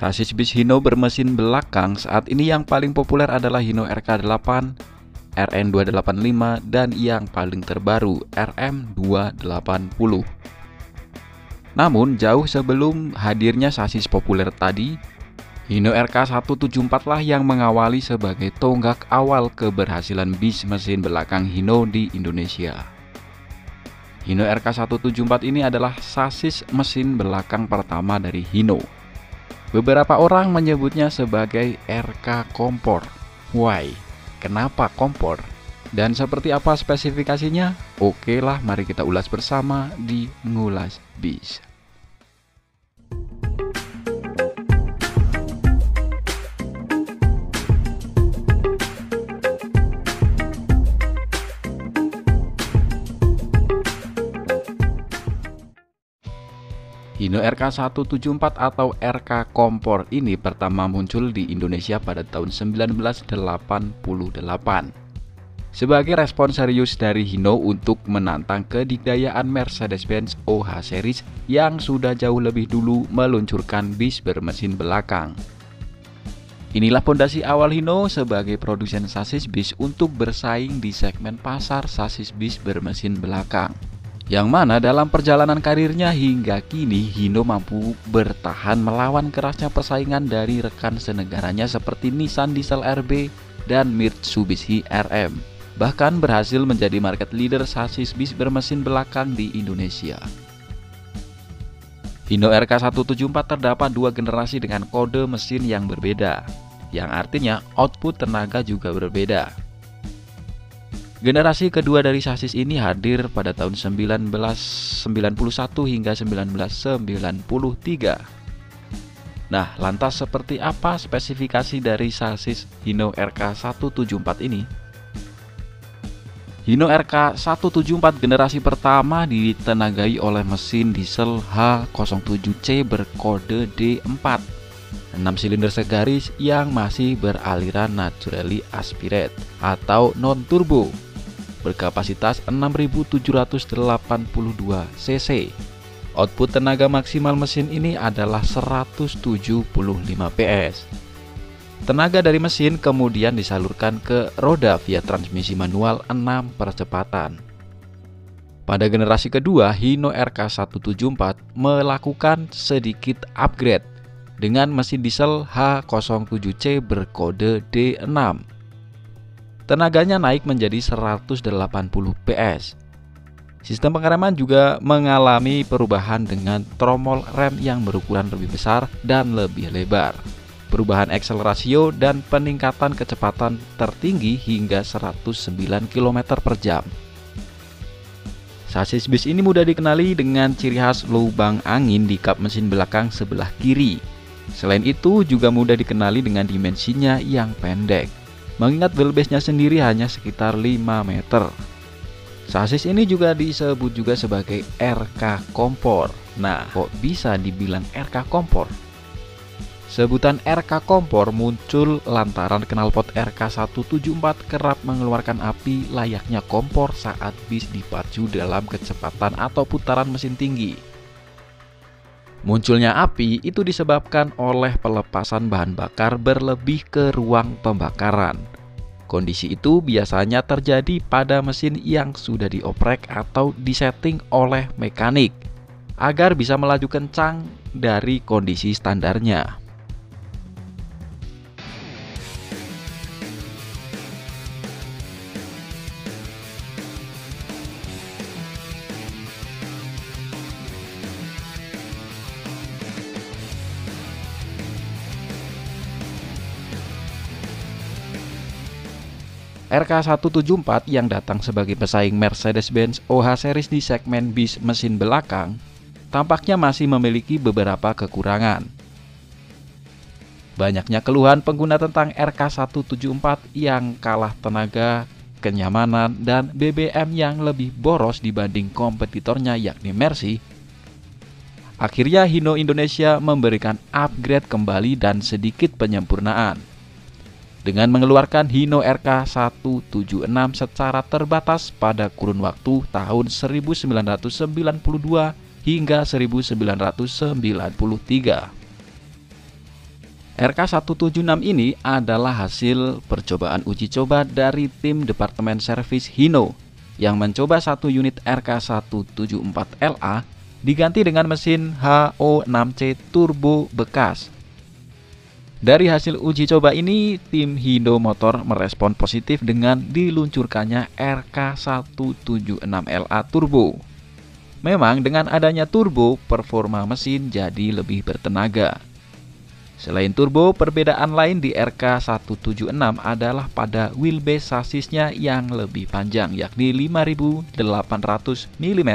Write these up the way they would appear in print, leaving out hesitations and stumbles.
Sasis bis Hino bermesin belakang saat ini yang paling populer adalah Hino RK8, RN285, dan yang paling terbaru RM280. Namun jauh sebelum hadirnya sasis populer tadi, Hino RK174 lah yang mengawali sebagai tonggak awal keberhasilan bis mesin belakang Hino di Indonesia. Hino RK174 ini adalah sasis mesin belakang pertama dari Hino. Beberapa orang menyebutnya sebagai RK kompor. Why? Kenapa kompor? Dan seperti apa spesifikasinya? Oke lah, mari kita ulas bersama di Ngulas Bis. Hino RK174 atau RK kompor ini pertama muncul di Indonesia pada tahun 1988 sebagai respon serius dari Hino untuk menantang kedikdayaan Mercedes-Benz OH Series yang sudah jauh lebih dulu meluncurkan bis bermesin belakang. Inilah pondasi awal Hino sebagai produsen sasis bis untuk bersaing di segmen pasar sasis bis bermesin belakang, yang mana dalam perjalanan karirnya hingga kini Hino mampu bertahan melawan kerasnya persaingan dari rekan senegaranya seperti Nissan Diesel RB dan Mitsubishi RM. Bahkan berhasil menjadi market leader sasis bis bermesin belakang di Indonesia. Hino RK174 terdapat dua generasi dengan kode mesin yang berbeda, yang artinya output tenaga juga berbeda. Generasi kedua dari sasis ini hadir pada tahun 1991 hingga 1993. Nah, lantas seperti apa spesifikasi dari sasis Hino RK174 ini? Hino RK174 generasi pertama ditenagai oleh mesin diesel H07C berkode D4, 6 silinder segaris yang masih beraliran naturally aspirated atau non-turbo, berkapasitas 6.782 cc. Output tenaga maksimal mesin ini adalah 175 PS. Tenaga dari mesin kemudian disalurkan ke roda via transmisi manual 6 percepatan. Pada generasi kedua, Hino RK174 melakukan sedikit upgrade dengan mesin diesel H07C berkode D6. Tenaganya naik menjadi 180 PS. Sistem pengereman juga mengalami perubahan dengan tromol rem yang berukuran lebih besar dan lebih lebar, perubahan akselerasio dan peningkatan kecepatan tertinggi hingga 109 km per jam. Sasis bis ini mudah dikenali dengan ciri khas lubang angin di kap mesin belakang sebelah kiri. Selain itu juga mudah dikenali dengan dimensinya yang pendek, mengingat wheelbase-nya sendiri hanya sekitar 5 meter. Sasis ini juga disebut juga sebagai RK kompor. Nah, kok bisa dibilang RK kompor? Sebutan RK kompor muncul lantaran knalpot RK174 kerap mengeluarkan api layaknya kompor saat bis dipacu dalam kecepatan atau putaran mesin tinggi. Munculnya api itu disebabkan oleh pelepasan bahan bakar berlebih ke ruang pembakaran. Kondisi itu biasanya terjadi pada mesin yang sudah dioprek atau disetting oleh mekanik agar bisa melaju kencang dari kondisi standarnya. RK174 yang datang sebagai pesaing Mercedes-Benz OH Series di segmen bis mesin belakang tampaknya masih memiliki beberapa kekurangan. Banyaknya keluhan pengguna tentang RK174 yang kalah tenaga, kenyamanan, dan BBM yang lebih boros dibanding kompetitornya yakni Mercy. Akhirnya Hino Indonesia memberikan upgrade kembali dan sedikit penyempurnaan dengan mengeluarkan Hino RK176 secara terbatas pada kurun waktu tahun 1992 hingga 1993. RK176 ini adalah hasil percobaan uji coba dari tim Departemen Servis Hino yang mencoba satu unit RK174LA diganti dengan mesin HO6C turbo bekas. Dari hasil uji coba ini, tim Hino Motor merespon positif dengan diluncurkannya RK176LA Turbo. Memang dengan adanya turbo, performa mesin jadi lebih bertenaga. Selain turbo, perbedaan lain di RK176 adalah pada wheelbase sasisnya yang lebih panjang, yakni 5.800 mm.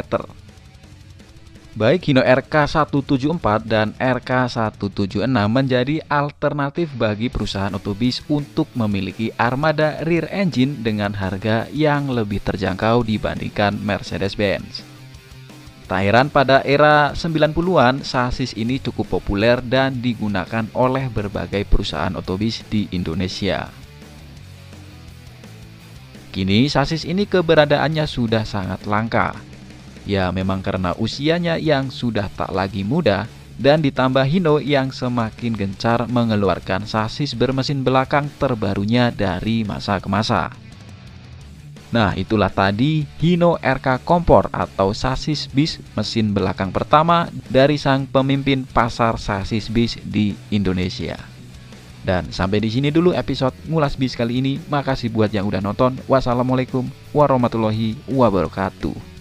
Baik Hino RK174 dan RK176 menjadi alternatif bagi perusahaan otobis untuk memiliki armada rear engine dengan harga yang lebih terjangkau dibandingkan Mercedes-Benz. Tak heran pada era 90-an, sasis ini cukup populer dan digunakan oleh berbagai perusahaan otobis di Indonesia. Kini sasis ini keberadaannya sudah sangat langka. Ya memang karena usianya yang sudah tak lagi muda dan ditambah Hino yang semakin gencar mengeluarkan sasis bermesin belakang terbarunya dari masa ke masa. Nah, itulah tadi Hino RK Kompor atau sasis bis mesin belakang pertama dari sang pemimpin pasar sasis bis di Indonesia. Dan sampai di sini dulu episode Ngulas Bis kali ini. Makasih buat yang udah nonton. Wassalamualaikum warahmatullahi wabarakatuh.